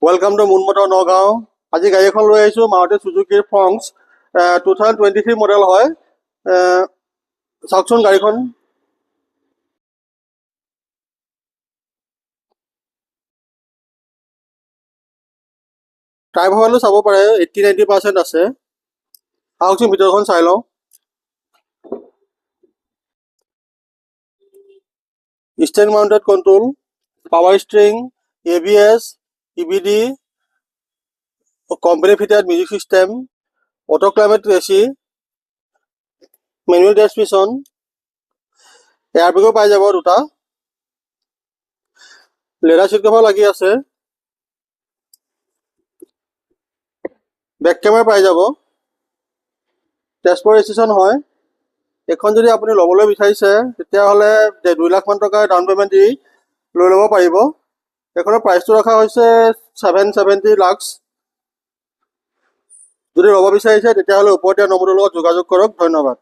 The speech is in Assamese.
Welcome to moon motor Nagaon. আজি গাড়ী এখন লৈ আহিছোঁ, মাৰুতি চুজুকিৰ ফ্ৰংক্স 2023 মডেল হয়। চাওকচোন গাড়ীখন। টায়াৰ প্ৰফাইলটো চাব পাৰে, 80-90% আছে। আহকচোন ভিতৰখন চাই লওঁ। Stand mounted control, power steering, ABS, EBD, company fitted music system, auto climate AC, manual transmission, air বেগো পাই যাব দুটা, লেডাৰ চিট কভাৰ লাগি আছে, বেক কেমেৰা পাই যাব, তেজপুৰ ৰেজিষ্ট্ৰেশ্যন হয়। এইখন যদি আপুনি ল'বলৈ বিচাৰিছে তেতিয়াহ'লে 2 লাখ মান টকাৰ ডাউন পে'মেণ্ট দি লৈ ল'ব পাৰিব। এইখনৰ প্ৰাইচটো ৰখা হৈছে 770 লাখ। যদি ল'ব বিচাৰিছে তেতিয়াহ'লে ওপৰত দিয়া নম্বৰটোৰ লগত যোগাযোগ কৰক। ধন্যবাদ।